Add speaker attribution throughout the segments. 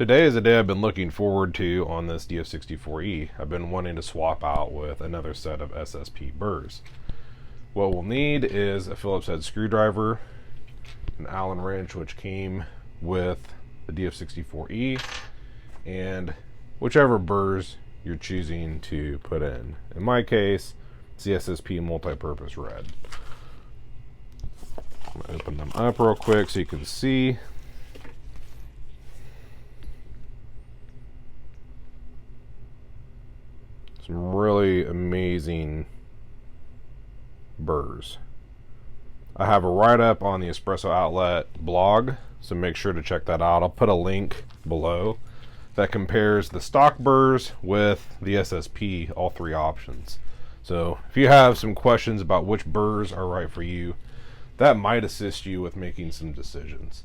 Speaker 1: Today is a day I've been looking forward to on this DF64E. I've been wanting to swap out with another set of SSP Burrs. What we'll need is a Phillips head screwdriver, an Allen wrench which came with the DF64E, and whichever burrs you're choosing to put in. In my case, it's the SSP multi-purpose red. I'm gonna open them up real quick so you can see. Some really amazing burrs. I have a write-up on the Espresso Outlet blog, so make sure to check that out. I'll put a link below that compares the stock burrs with the SSP, all three options. So if you have some questions about which burrs are right for you, that might assist you with making some decisions.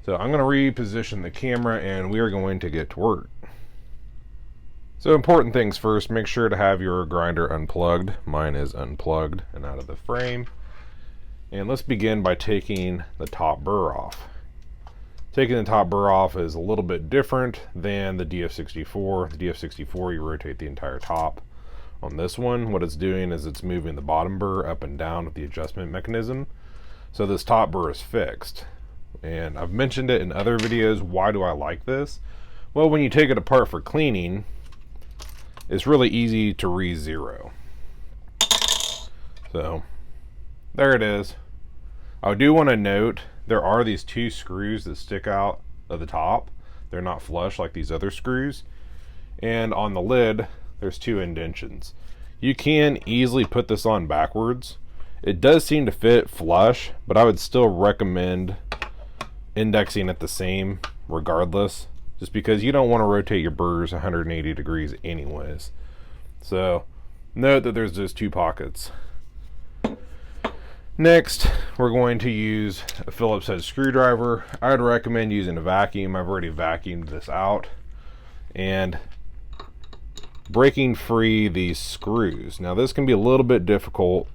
Speaker 1: So I'm going to reposition the camera and we are going to get to work. So important things first, make sure to have your grinder unplugged. Mine is unplugged and out of the frame. And let's begin by taking the top burr off. Taking the top burr off is a little bit different than the DF64. The DF64, you rotate the entire top. On this one, what it's doing is it's moving the bottom burr up and down with the adjustment mechanism. So this top burr is fixed. And I've mentioned it in other videos. Why do I like this? Well, when you take it apart for cleaning, it's really easy to re-zero. So there it is. I do want to note there are these two screws that stick out of the top. They're not flush like these other screws. And on the lid, there's two indentions. You can easily put this on backwards. It does seem to fit flush, but I would still recommend indexing it the same regardless, just because you don't want to rotate your burrs 180 degrees anyways. So note that there's those two pockets. Next, we're going to use a Phillips head screwdriver. I'd recommend using a vacuum. I've already vacuumed this out. And breaking free these screws. Now this can be a little bit difficult.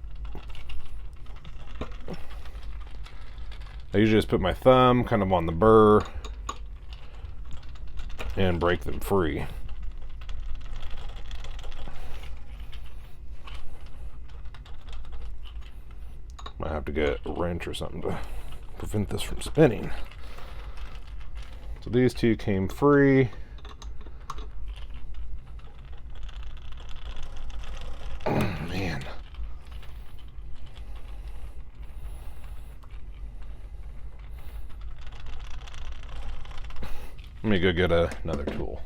Speaker 1: I usually just put my thumb kind of on the burr and break them free. Might have to get a wrench or something to prevent this from spinning. So these two came free. Oh man. Let me go get another tool.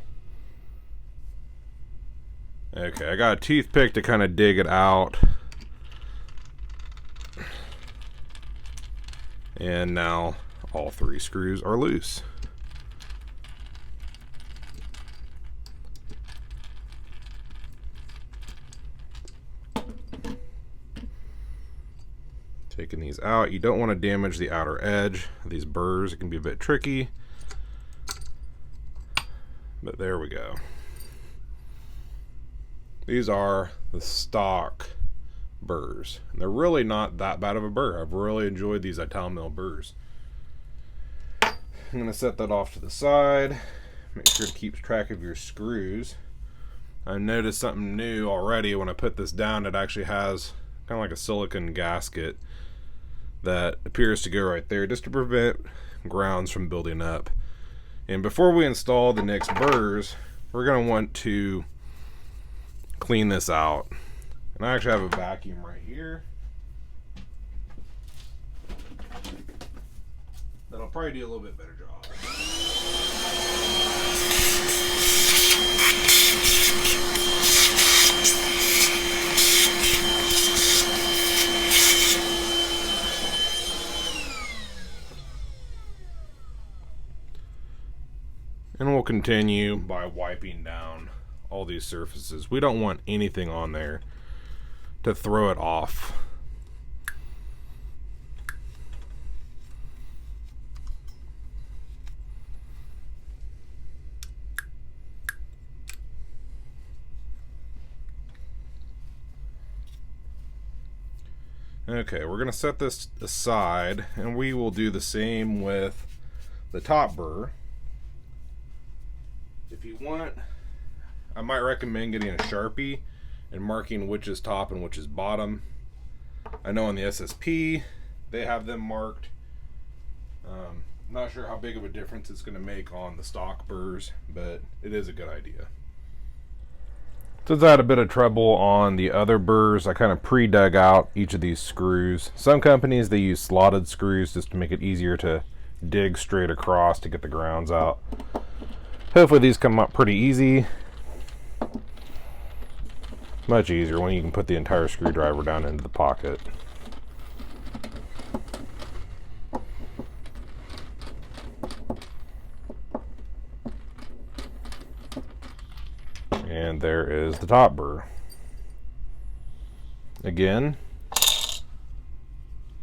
Speaker 1: Okay, I got a toothpick to kind of dig it out. And now all three screws are loose. Taking these out, you don't want to damage the outer edge of these burrs. It can be a bit tricky. But there we go. These are the stock burrs. And they're really not that bad of a burr. I've really enjoyed these Italmill burrs. I'm going to set that off to the side. Make sure to keep track of your screws. I noticed something new already. When I put this down, it actually has kind of like a silicone gasket that appears to go right there just to prevent grounds from building up. And before we install the next burrs, we're going to want to clean this out. And I actually have a vacuum right here that'll probably do a little bit better job. And we'll continue by wiping down all these surfaces. We don't want anything on there to throw it off. Okay, we're going to set this aside, and we will do the same with the top burr. If you want, I might recommend getting a Sharpie and marking which is top and which is bottom. I know on the SSP they have them marked. Not sure how big of a difference it's going to make on the stock burrs, but it is a good idea. Since I had a bit of trouble on the other burrs, I kind of pre-dug out each of these screws. Some companies, they use slotted screws just to make it easier to dig straight across to get the grounds out. Hopefully these come up pretty easy. Much easier when you can put the entire screwdriver down into the pocket. And there is the top burr. Again,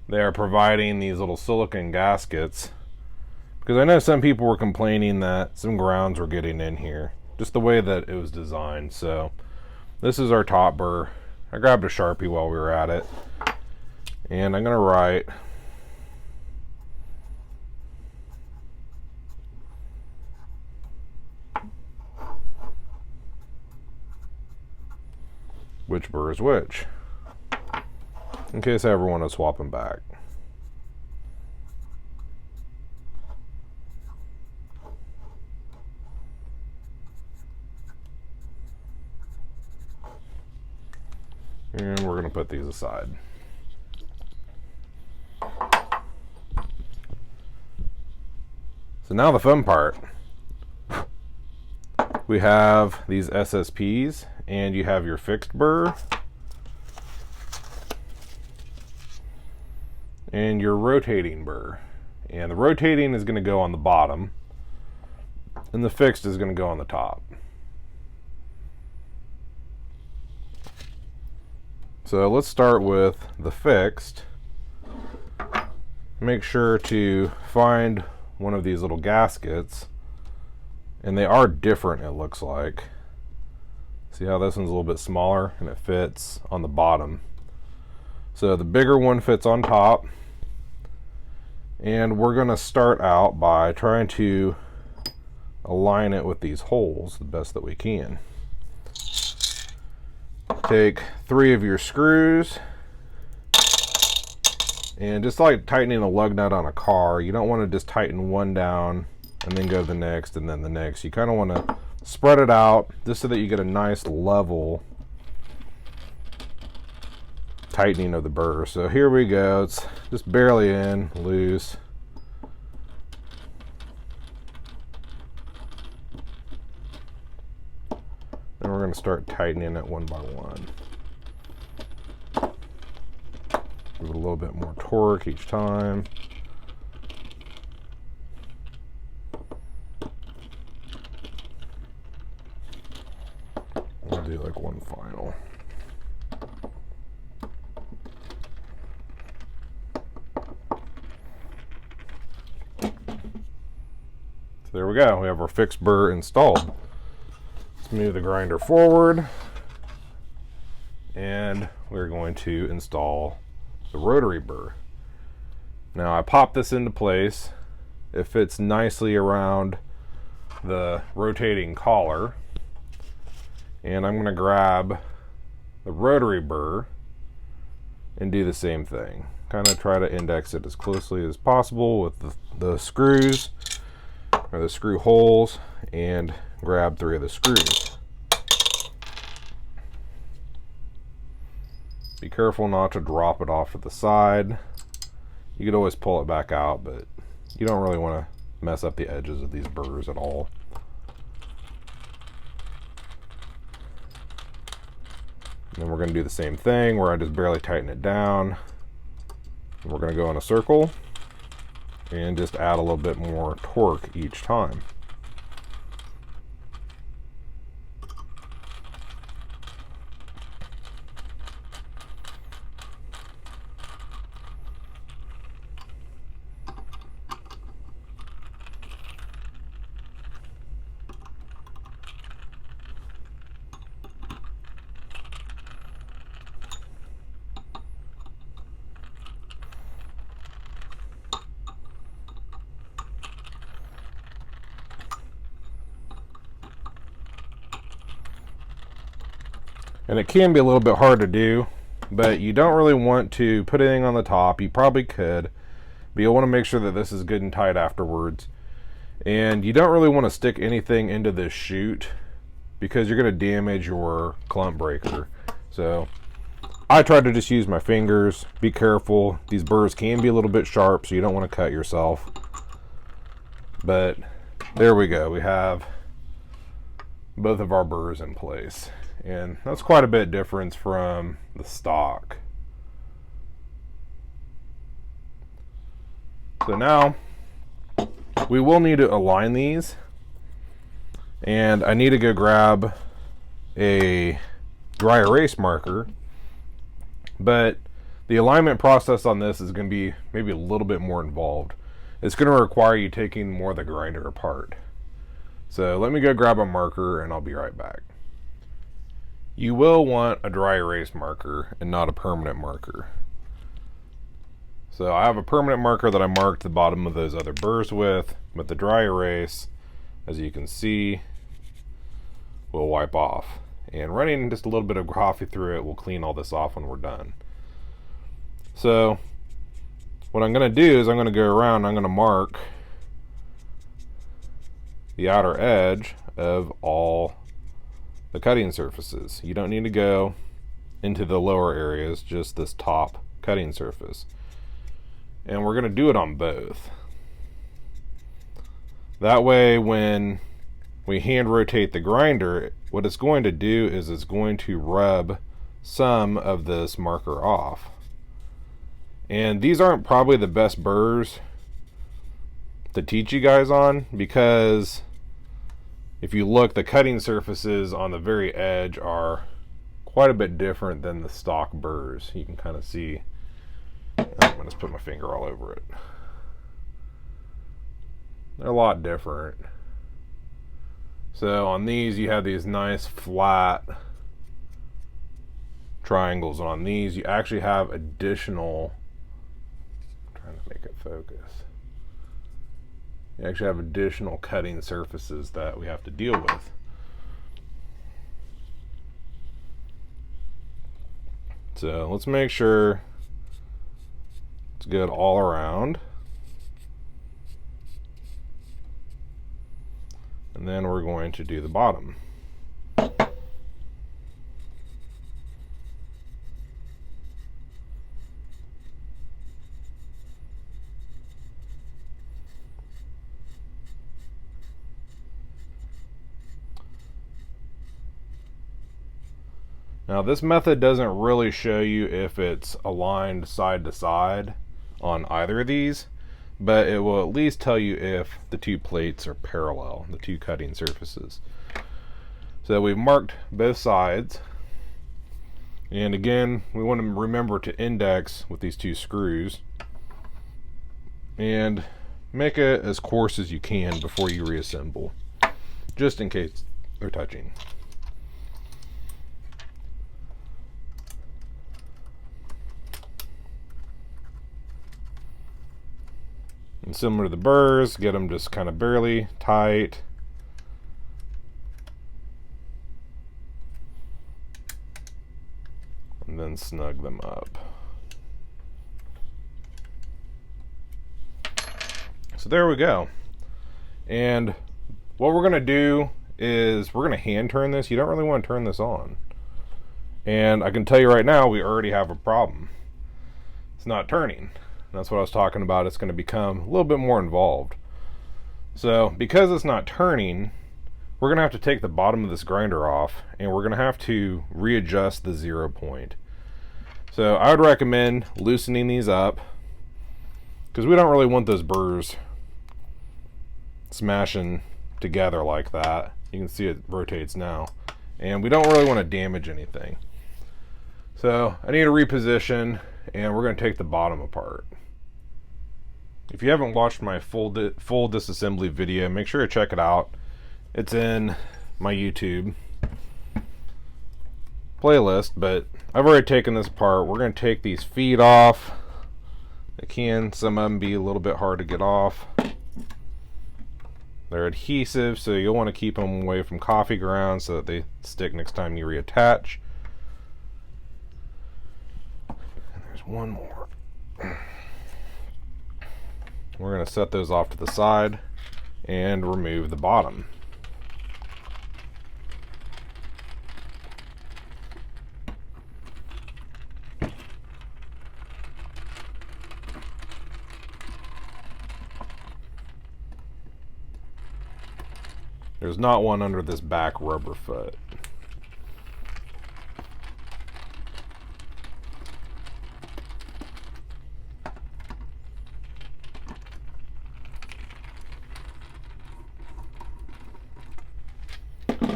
Speaker 1: they are providing these little silicone gaskets because I know some people were complaining that some grounds were getting in here, just the way that it was designed. So this is our top burr. I grabbed a Sharpie while we were at it, and I'm going to write which burr is which, in case I ever want to swap them back. And we're going to put these aside. So now the fun part. We have these SSPs, and you have your fixed burr and your rotating burr. And the rotating is going to go on the bottom, and the fixed is going to go on the top. So let's start with the fixed. Make sure to find one of these little gaskets, and they are different, it looks like. See how this one's a little bit smaller and it fits on the bottom. So the bigger one fits on top, and we're going to start out by trying to align it with these holes the best that we can. Take 3 of your screws, and just like tightening a lug nut on a car, you don't want to just tighten one down and then go to the next and then the next. You kind of want to spread it out just so that you get a nice level tightening of the burr. So here we go. It's just barely in, loose. Then we're going to start tightening it one by one. Give it a little bit more torque each time. We'll do like one final. So there we go. We have our fixed burr installed. Let's move the grinder forward, and we're going to install the rotary burr. Now I pop this into place. It fits nicely around the rotating collar, and I'm going to grab the rotary burr and do the same thing. Kind of try to index it as closely as possible with the screws or the screw holes, and grab 3 of the screws. Be careful not to drop it off to the side. You could always pull it back out, but you don't really want to mess up the edges of these burrs at all. And then we're going to do the same thing where I just barely tighten it down. And we're going to go in a circle and just add a little bit more torque each time. And it can be a little bit hard to do, but you don't really want to put anything on the top. You probably could, but you'll want to make sure that this is good and tight afterwards. And you don't really want to stick anything into this chute because you're going to damage your clump breaker. So I tried to just use my fingers. Be careful. These burrs can be a little bit sharp, so you don't want to cut yourself. But there we go. We have both of our burrs in place. And that's quite a bit difference from the stock. So now we will need to align these, and I need to go grab a dry erase marker, but the alignment process on this is going to be maybe a little bit more involved. It's going to require you taking more of the grinder apart. So let me go grab a marker and I'll be right back. You will want a dry erase marker and not a permanent marker. So I have a permanent marker that I marked the bottom of those other burrs with, but the dry erase, as you can see, will wipe off. And running just a little bit of coffee through it will clean all this off when we're done. So what I'm going to do is I'm going to go around, I'm going to mark the outer edge of all the cutting surfaces. You don't need to go into the lower areas, just this top cutting surface. And we're going to do it on both. That way when we hand rotate the grinder, what it's going to do is it's going to rub some of this marker off. And these aren't probably the best burrs to teach you guys on, because if you look, the cutting surfaces on the very edge are quite a bit different than the stock burrs. You can kind of see. I'm going to just put my finger all over it. They're a lot different. So on these you have these nice flat triangles, and on these you actually have additional, I'm trying to make it focus. You actually have additional cutting surfaces that we have to deal with. So let's make sure it's good all around. And then we're going to do the bottom. Now this method doesn't really show you if it's aligned side to side on either of these, but it will at least tell you if the two plates are parallel, the two cutting surfaces. So we've marked both sides, and again we want to remember to index with these two screws and make it as coarse as you can before you reassemble, just in case they're touching. And similar to the burrs, get them just kind of barely tight. And then snug them up. So there we go. And what we're going to do is we're going to hand turn this. You don't really want to turn this on. And I can tell you right now, we already have a problem. It's not turning. That's what I was talking about. It's going to become a little bit more involved. So because it's not turning, we're going to have to take the bottom of this grinder off, and we're going to have to readjust the 0 point. So I would recommend loosening these up, because we don't really want those burrs smashing together like that. You can see it rotates now, and we don't really want to damage anything. So I need to reposition, and we're going to take the bottom apart. If you haven't watched my full disassembly video, make sure to check it out. It's in my YouTube playlist, but I've already taken this apart. We're going to take these feet off. Some of them be a little bit hard to get off. They're adhesive, so you'll want to keep them away from coffee grounds so that they stick next time you reattach. one more. We're going to set those off to the side and remove the bottom. There's not one under this back rubber foot.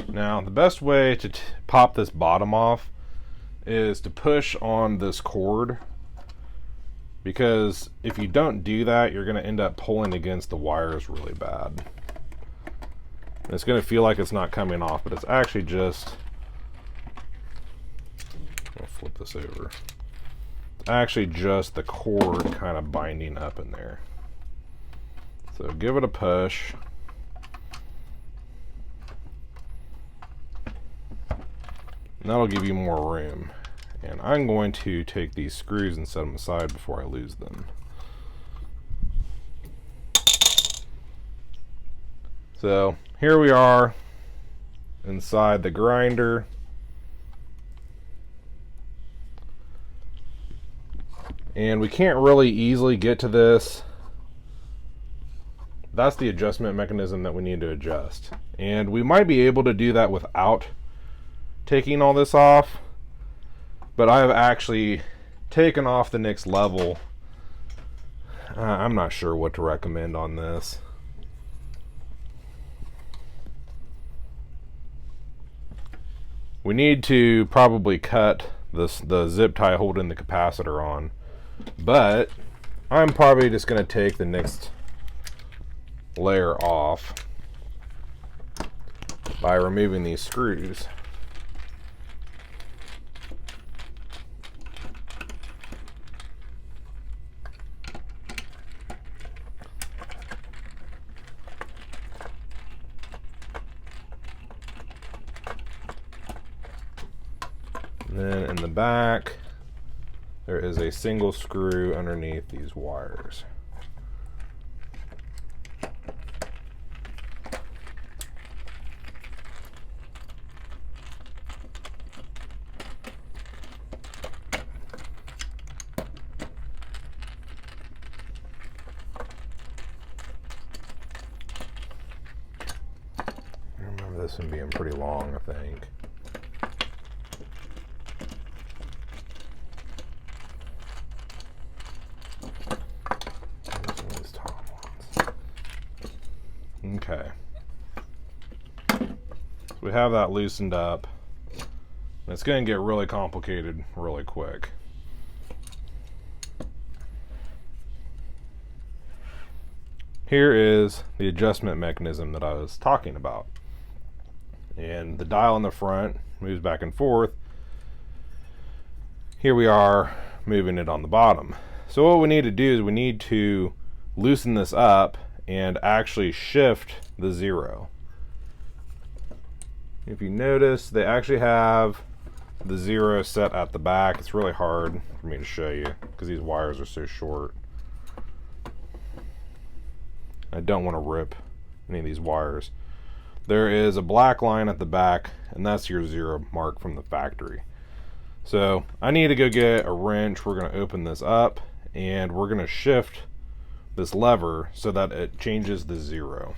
Speaker 1: Now, the best way to pop this bottom off is to push on this cord, because if you don't do that, you're going to end up pulling against the wires really bad. It's going to feel like it's not coming off, but it's actually just, I'll flip this over. It's actually just the cord kind of binding up in there. So give it a push. And that'll give you more room. And I'm going to take these screws and set them aside before I lose them. So here we are inside the grinder. And we can't really easily get to this. That's the adjustment mechanism that we need to adjust. And we might be able to do that without taking all this off, but I have actually taken off the next level. I'm not sure what to recommend on this. We need to probably cut the zip tie holding the capacitor on, but I'm probably just going to take the next layer off by removing these screws. Then in the back, there is a single screw underneath these wires. I remember this one being pretty long, I think. Okay, so we have that loosened up. It's going to get really complicated really quick. Here is the adjustment mechanism that I was talking about. And the dial in the front moves back and forth. Here we are moving it on the bottom. So what we need to do is we need to loosen this up and actually shift the zero. If you notice, they actually have the zero set at the back. It's really hard for me to show you because these wires are so short. I don't want to rip any of these wires. There is a black line at the back, and that's your zero mark from the factory. So I need to go get a wrench. We're going to open this up and we're going to shift this lever so that it changes the zero.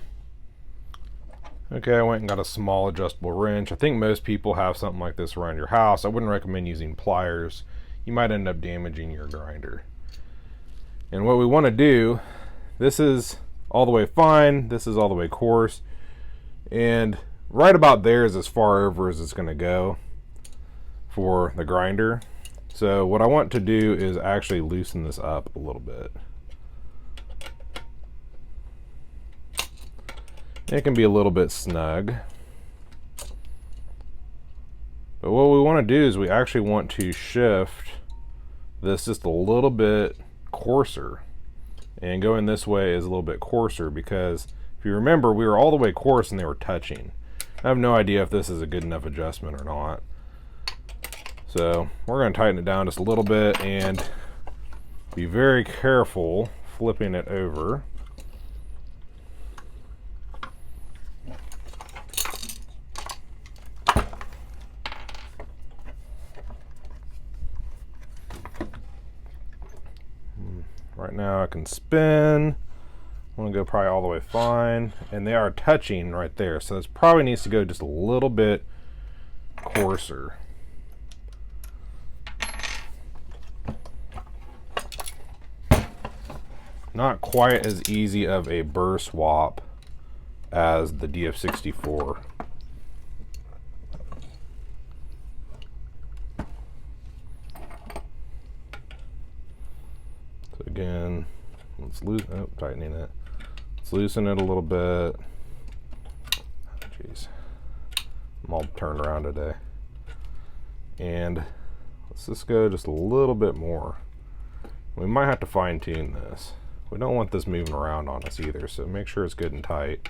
Speaker 1: Okay, I went and got a small adjustable wrench. I think most people have something like this around your house. I wouldn't recommend using pliers. You might end up damaging your grinder. And what we want to do, this is all the way fine, this is all the way coarse, and right about there is as far over as it's going to go for the grinder. So what I want to do is actually loosen this up a little bit. It can be a little bit snug. But what we want to do is we actually want to shift this just a little bit coarser. And going this way is a little bit coarser because if you remember, we were all the way coarse and they were touching. I have no idea if this is a good enough adjustment or not. So we're going to tighten it down just a little bit, and Be very careful flipping it over. Right now I can spin. I want to go probably all the way fine, and they are touching right there, so this probably needs to go just a little bit coarser. Not quite as easy of a burr swap as the DF64. So again, let's tightening it. Let's loosen it a little bit. Jeez, I'm all turned around today. And let's just go just a little bit more. We might have to fine tune this. We don't want this moving around on us either, so make sure it's good and tight.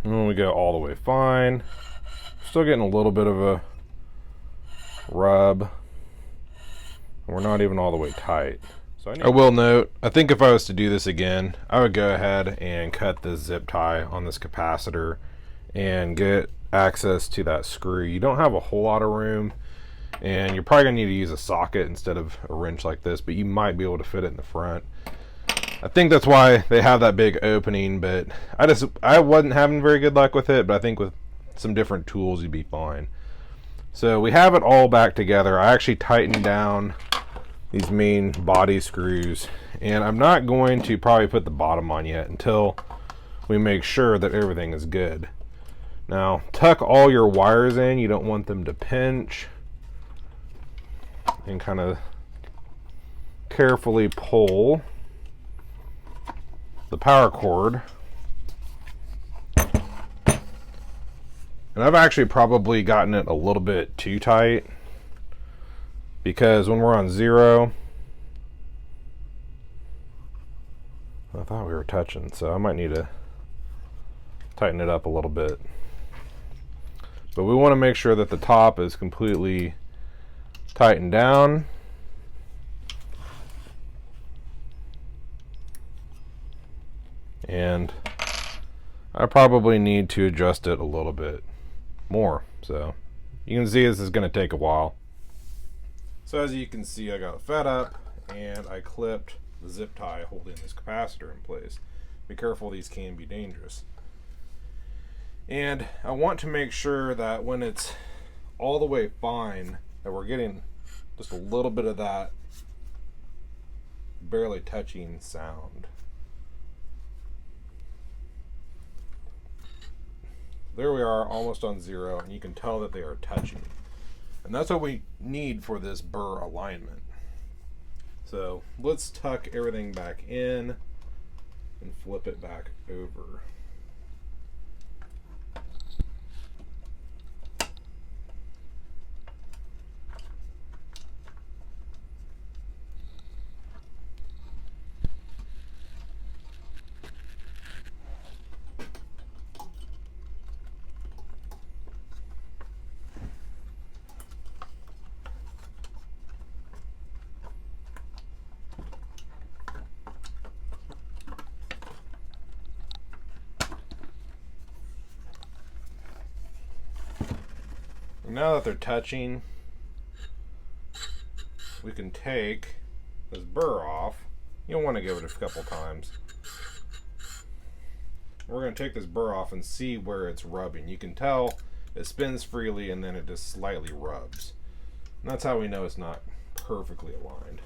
Speaker 1: And then we go all the way fine. Still getting a little bit of a rub. We're not even all the way tight. So I will note, I think if I was to do this again, I would go ahead and cut this zip tie on this capacitor and get access to that screw. You don't have a whole lot of room, and you're probably gonna need to use a socket instead of a wrench like this, but you might be able to fit it in the front. I think that's why they have that big opening, but I wasn't having very good luck with it, but I think with some different tools you'd be fine. So we have it all back together. I actually tightened down these main body screws, and I'm not going to probably put the bottom on yet until we make sure that everything is good. Now, tuck all your wires in. You don't want them to pinch, and kind of carefully pull the power cord. And I've actually probably gotten it a little bit too tight, because when we're on 0, I thought we were touching, so I might need to tighten it up a little bit. But we want to make sure that the top is completely tightened down. And I probably need to adjust it a little bit more. So you can see this is going to take a while. So as you can see, I got fed up and I clipped the zip tie holding this capacitor in place. Be careful, these can be dangerous. And I want to make sure that when it's all the way fine, that we're getting just a little bit of that barely touching sound. There we are, almost on 0, and you can tell that they are touching. And that's what we need for this burr alignment. So let's tuck everything back in and flip it back over. Now that they're touching, we can take this burr off. You'll want to give it a couple times. We're going to take this burr off and see where it's rubbing. You can tell it spins freely and then it just slightly rubs. And that's how we know it's not perfectly aligned.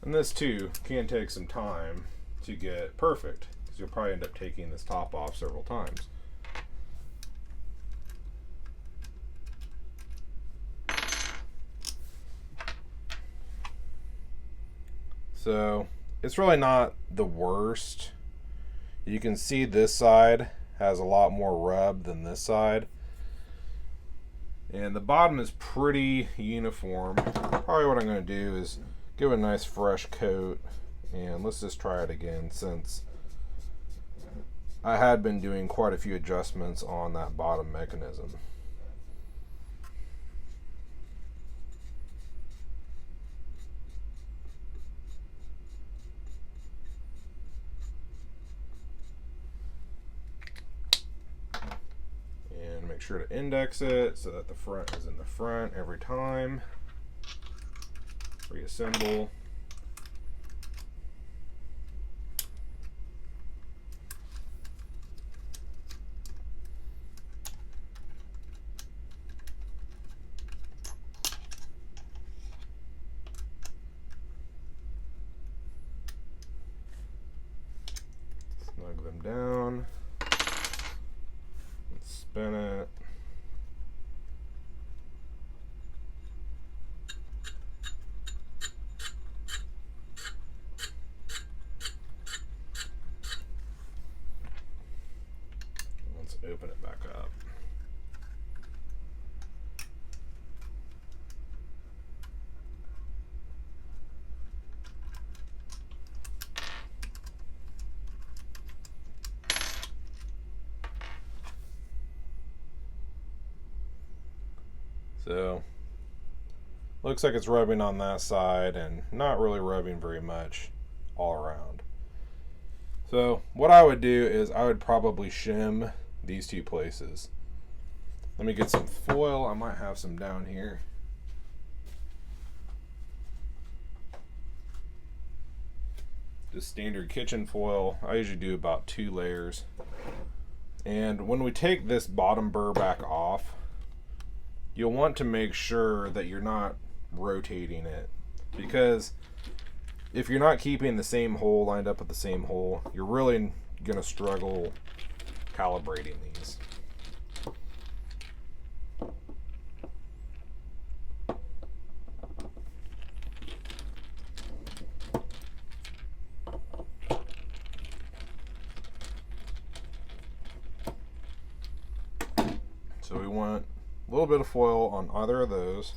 Speaker 1: And this too can take some time to get perfect, because you'll probably end up taking this top off several times. So it's really not the worst. You can see this side has a lot more rub than this side. And the bottom is pretty uniform. Probably what I'm going to do is give it a nice fresh coat, and let's just try it again, since I had been doing quite a few adjustments on that bottom mechanism. And make sure to index it so that the front is in the front every time. Reassemble. Snug them down. Let's spin it. Let's open it back up. So, looks like it's rubbing on that side and not really rubbing very much all around. So, what I would do is I would probably shim these two places. Let me get some foil. I might have some down here. Just standard kitchen foil. I usually do about 2 layers. And when we take this bottom burr back off, you'll want to make sure that you're not rotating it, because if you're not keeping the same hole lined up with the same hole, you're really going to struggle calibrating these. So we want a little bit of foil on either of those.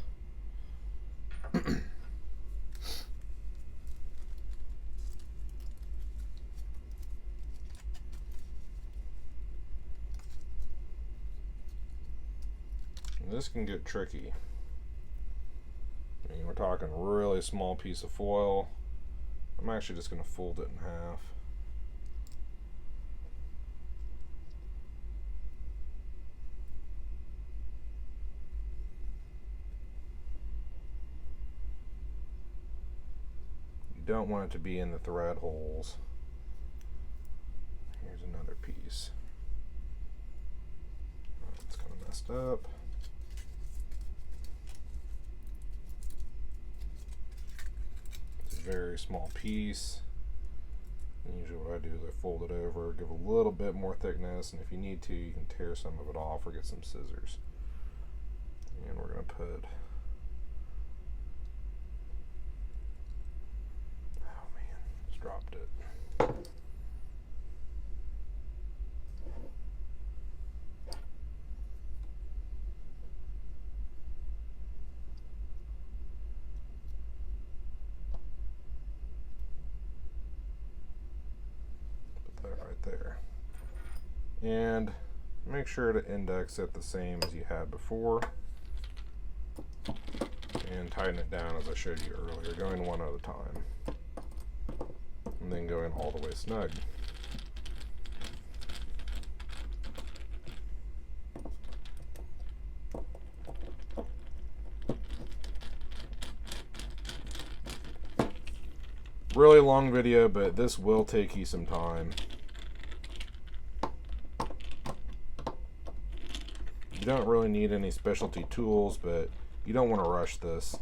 Speaker 1: This can get tricky. I mean, we're talking a really small piece of foil. I'm actually just going to fold it in half. You don't want it to be in the thread holes. Here's another piece. Oh, it's kind of messed up. Very small piece. And usually what I do is I fold it over, give a little bit more thickness, and if you need to, you can tear some of it off or get some scissors. And we're going to put, oh man, just dropped it. There, and make sure to index it the same as you had before, and tighten it down as I showed you earlier, going one at a time, and then going all the way snug. Really long video, but this will take you some time. You don't really need any specialty tools, but you don't want to rush this.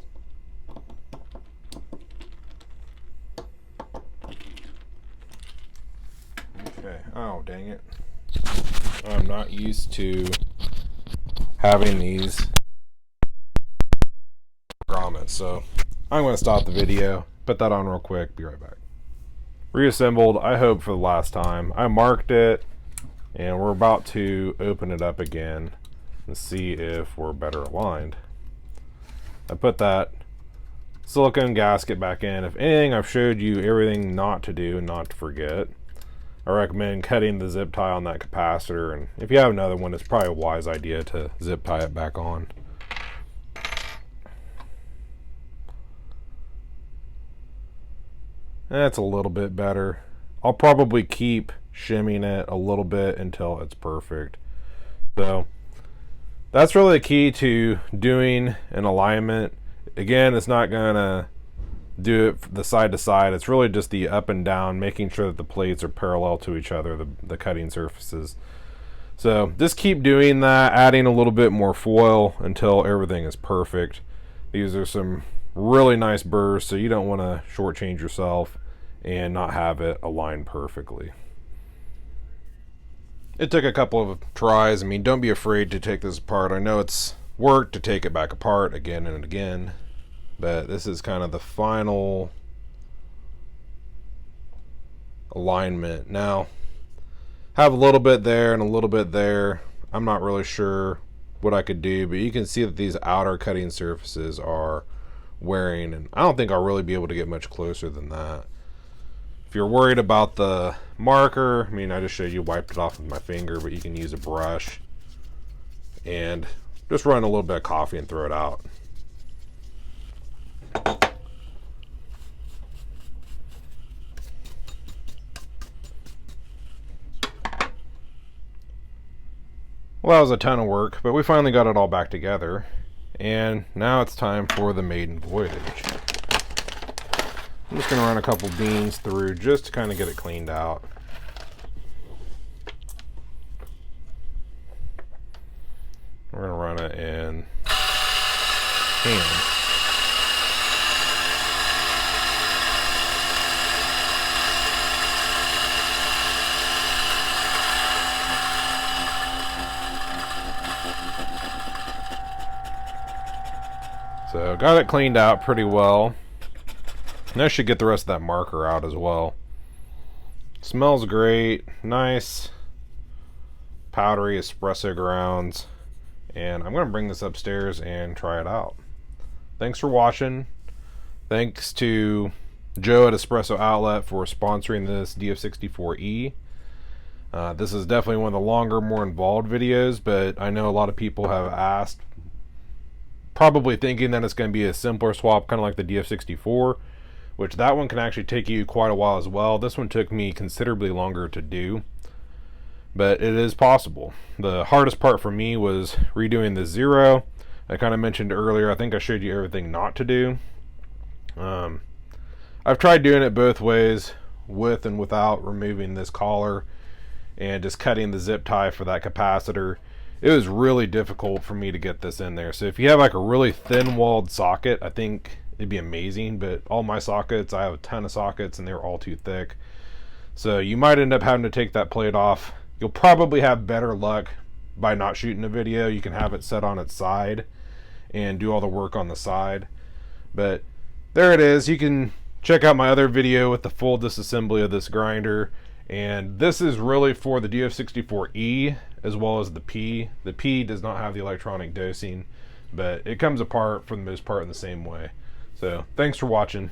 Speaker 1: Okay, oh dang it. I'm not used to having these grommets, so I'm going to stop the video, put that on real quick, be right back. Reassembled, I hope for the last time. I marked it, and we're about to open it up again. and see if we're better aligned. I put that silicone gasket back in. If anything, I've showed you everything not to do and not to forget. I recommend cutting the zip tie on that capacitor, and if you have another one, it's probably a wise idea to zip tie it back on. That's a little bit better. I'll probably keep shimming it a little bit until it's perfect. So that's really the key to doing an alignment. Again, it's not gonna do it the side to side. It's really just the up and down, making sure that the plates are parallel to each other, the cutting surfaces. So just keep doing that, adding a little bit more foil until everything is perfect. These are some really nice burrs, so you don't want to shortchange yourself and not have it aligned perfectly. It took a couple of tries. I mean, don't be afraid to take this apart. I know it's work to take it back apart again and again, but this is kind of the final alignment. Now, have a little bit there and a little bit there. I'm not really sure what I could do, but you can see that these outer cutting surfaces are wearing, and I don't think I'll really be able to get much closer than that. If you're worried about the marker, I mean, I just showed you wiped it off with my finger, but you can use a brush and just run a little bit of coffee and throw it out. Well, that was a ton of work, but we finally got it all back together, and now it's time for the Maiden Voyage. I'm just going to run a couple beans through just to kind of get it cleaned out. We're going to run it in hand. So got it cleaned out pretty well. And I should get the rest of that marker out as well. Smells great, nice powdery espresso grounds, and I'm going to bring this upstairs and try it out. Thanks for watching. Thanks to Joe at Espresso Outlet for sponsoring this DF64E. This is definitely one of the longer, more involved videos, but I know a lot of people have asked, probably thinking that it's going to be a simpler swap, kind of like the DF64, which that one can actually take you quite a while as well. This one took me considerably longer to do, but it is possible. The hardest part for me was redoing the zero. I kind of mentioned earlier, I think I showed you everything not to do. I've tried doing it both ways, with and without removing this collar and just cutting the zip tie for that capacitor. It was really difficult for me to get this in there. So if you have like a really thin walled socket, I think it'd be amazing, but all my sockets, I have a ton of sockets and they're all too thick. So you might end up having to take that plate off. You'll probably have better luck by not shooting a video. You can have it set on its side and do all the work on the side. But there it is. You can check out my other video with the full disassembly of this grinder. And this is really for the DF64E as well as the P. The P does not have the electronic dosing, but it comes apart for the most part in the same way. So thanks for watching.